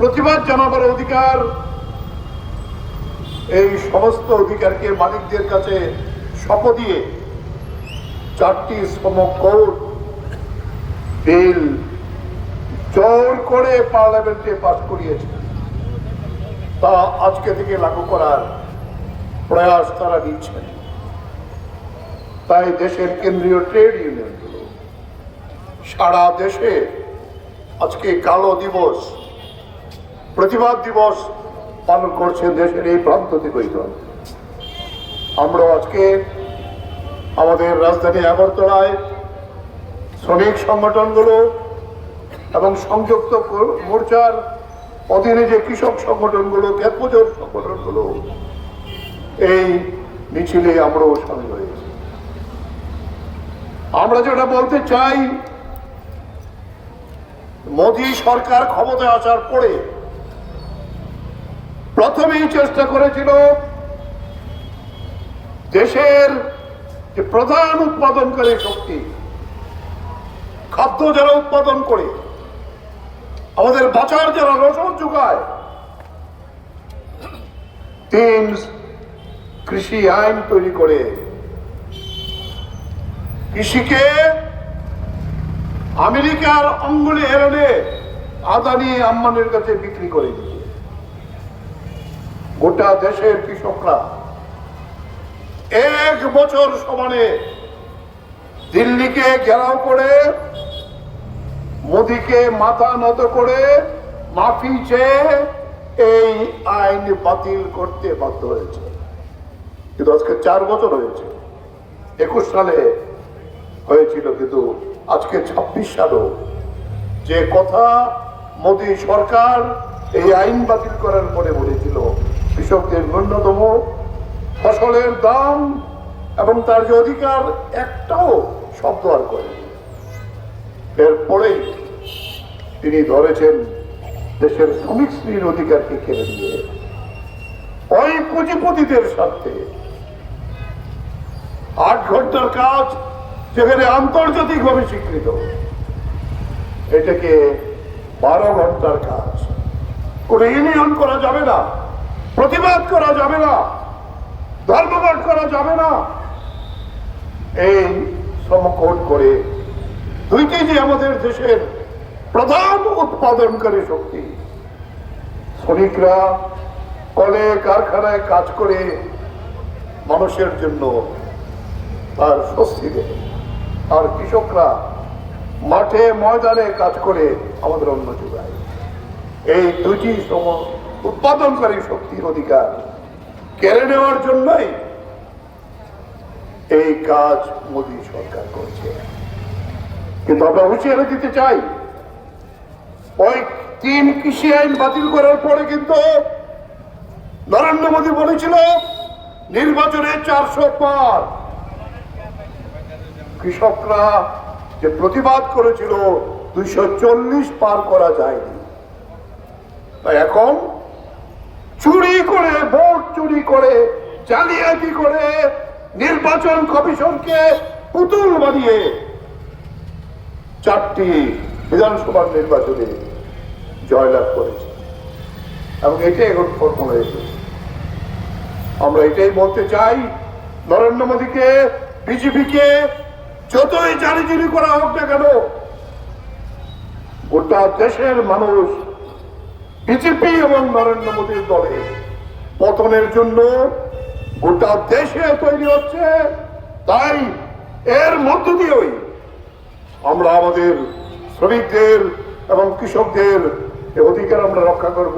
প্রতিবাদ জানাবার অধিকার, এই সমস্ত অধিকারকে মালিকদের কাছে শপথ দিয়ে 4টি শ্রম কোড বিল জোর করে পার্লামেন্টে পাস করিয়েছে। তা আজকে থেকে লাগু করার প্রয়াস তারা নিচ্ছেন। তাই দেশের কেন্দ্রীয় ট্রেড ইউনিয়নগুলো সারা দেশে আজকে কালো দিবস, প্রতিবাদ দিবস পালন করছেন দেশের এই প্রান্ত থেকে ওই প্রান্ত। আমরা আজকে আমাদের রাজধানী আগরতলায় শ্রমিক সংগঠনগুলো এবং সংযুক্ত মোর্চার অধীনে যে কৃষক সংগঠনগুলো, ক্ষেতমজুর সংগঠনগুলো, এই মিছিলে আমরাও সামিল হয়েছি। আমরা যেটা বলতে চাই, মোদী সরকার ক্ষমতায় আসার পরে প্রথমেই চেষ্টা করেছিল দেশের যে প্রধান উৎপাদনকারী শক্তি, খাদ্য যারা উৎপাদন করে, আমাদের বাজার যারা রসদ যোগায়, 3 কৃষি আইন তৈরি করে কৃষিকে আমেরিকার অঙ্গুলি হেরনে আদানি আম্বানির কাছে বিক্রি করে দিচ্ছে। গোটা দেশের কৃষকরা 1 বছর সমানে দিল্লিকে ঘেরাও করে, মোদীকে মাথা নত করে মাফি চেয়ে এই আইন বাতিল করতে বাধ্য হয়েছে। কিন্তু আজকে 4 বছর হয়েছে। 21 সালে হয়েছিল, কিন্তু আজকে 26 সালও যে কথা মোদী সরকার এই আইন বাতিল করার পরে বলেছিল, কৃষকদের ন্যূনতম ফসলের দাম এবং তার যে অধিকার, একটাও শব্দ আর করে। এরপরেই তিনি ধরেছেন দেশের শ্রমিক শ্রেণীর অধিকারকে কেড়ে নিয়ে ওই পুঁজিপতিদের স্বার্থে 8 ঘন্টার কাজ যেখানে আন্তর্জাতিকভাবে স্বীকৃত, এটাকে 12 ঘন্টার কাজ। কোন ইউনিয়ন করা যাবে না, প্রতিবাদ করা যাবে না, ধর্মঘট করা যাবে না। এই শ্রম কোড করে দুইটি যে আমাদের দেশের প্রধান উৎপাদনকারী শক্তি, শ্রমিকরা কলে কারখানায় কাজ করে মানুষের জন্য তার স্বস্তি দেয়, আর কৃষকরা মাঠে ময়দানে কাজ করে আমাদের অন্ন যোগায়। এই দুটি উৎপাদনকারী শক্তির অধিকার কেড়ে নেওয়ার জন্যই এই কাজ মোদী সরকার করছে। কিন্তু আমরা হুঁশিয়ারি দিতে চাই, ওই 3 কৃষি আইন বাতিল করার পরে কিন্তু নরেন্দ্র মোদী বলেছিল নির্বাচনে 400 পার। কৃষকরা যে প্রতিবাদ করেছিল 240 পার করা যায়নি। তাই এখন চুরি করে, ভোট চুরি করে, জালিয়াতি করে নির্বাচন কমিশনকে পুতুল বানিয়ে 4টি বিধানসভার নির্বাচনে জয়লাভ করেছে এবং এটাই এখন ফর্মুলা হয়েছে। আমরা এটাই বলতে চাই, নরেন্দ্র মোদীকে, বিজেপিকে যতই জারিজুরি করা হোক না কেন, গোটা দেশের মানুষ বিজেপি এবং নরেন্দ্র মোদীর দলে পতনের জন্য গোটা দেশে তৈরি হচ্ছে। তাই এর মধ্য দিয়েই আমরা আমাদের শ্রমিকদের এবং কৃষকদের অধিকার আমরা রক্ষা করব।